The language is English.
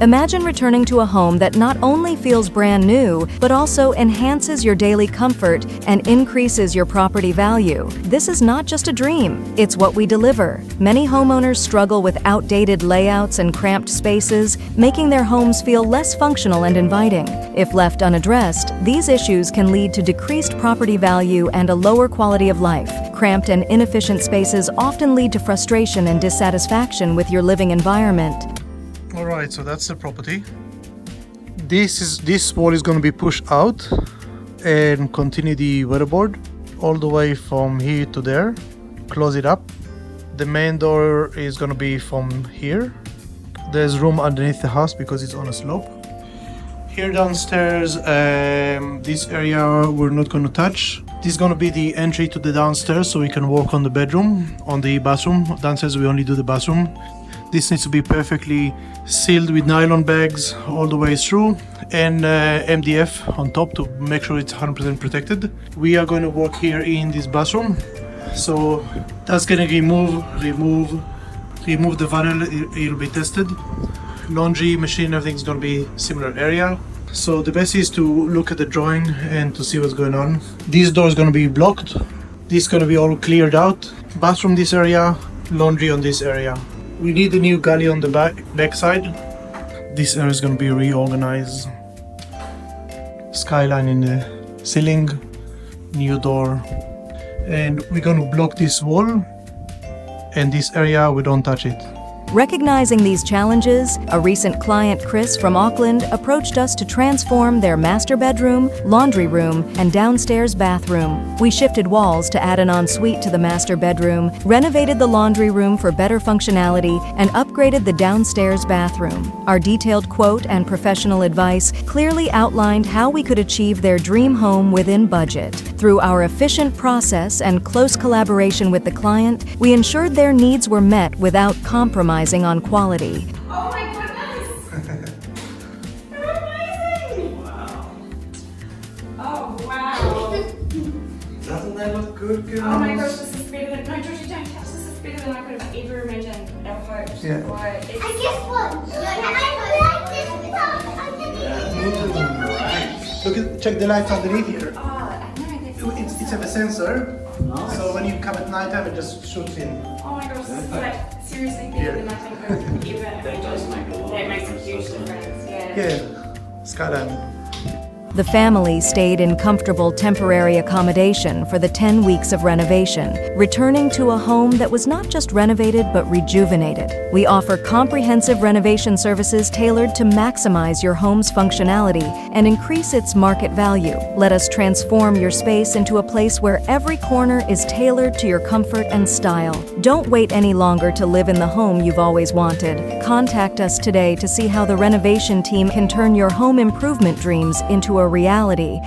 Imagine returning to a home that not only feels brand new, but also enhances your daily comfort and increases your property value. This is not just a dream, it's what we deliver. Many homeowners struggle with outdated layouts and cramped spaces, making their homes feel less functional and inviting. If left unaddressed, these issues can lead to decreased property value and a lower quality of life. Cramped and inefficient spaces often lead to frustration and dissatisfaction with your living environment. All right, so that's the property. This wall is going to be pushed out and continue the weatherboard all the way from here to there. Close it up. The main door is going to be from here. There's room underneath the house because it's on a slope. Here downstairs, this area we're not going to touch. This is going to be the entry to the downstairs, so we can walk on the bedroom, on the bathroom. Downstairs we only do the bathroom. This needs to be perfectly sealed with nylon bags all the way through, and MDF on top to make sure it's 100% protected. We are going to work here in this bathroom. So that's going to remove the vinyl. It'll be tested. Laundry machine, everything's going to be similar area. So the best is to look at the drawing and to see what's going on. This door is going to be blocked. This is going to be all cleared out. Bathroom this area, laundry on this area. We need a new galley on the back side. This area is going to be reorganized. Skyline in the ceiling, new door. And we're going to block this wall, and this area we don't touch it. Recognizing these challenges, a recent client, Chris from Auckland, approached us to transform their master bedroom, laundry room, and downstairs bathroom. We shifted walls to add an ensuite to the master bedroom, renovated the laundry room for better functionality, and upgraded the downstairs bathroom. Our detailed quote and professional advice clearly outlined how we could achieve their dream home within budget. Through our efficient process and close collaboration with the client, we ensured their needs were met without compromising on quality. Oh my goodness! They're amazing! Wow. Oh wow! Doesn't that look good, girls? Oh my gosh, this is better than, no Georgie, don't touch this, is better than I could have ever imagined or hoped. Yeah. Or it's, I guess what? I like this. Look at, check the lights underneath here. oh, I know, that's It's a sensor, Nice. so when you come at night time, it just shoots in. oh my gosh, this is like seriously better than I think I could ever That does make a lot That of makes a huge difference, yeah. Yeah, skyline. The family stayed in comfortable temporary accommodation for the 10 weeks of renovation, returning to a home that was not just renovated but rejuvenated. We offer comprehensive renovation services tailored to maximize your home's functionality and increase its market value. Let us transform your space into a place where every corner is tailored to your comfort and style. Don't wait any longer to live in the home you've always wanted. Contact us today to see how the renovation team can turn your home improvement dreams into a reality.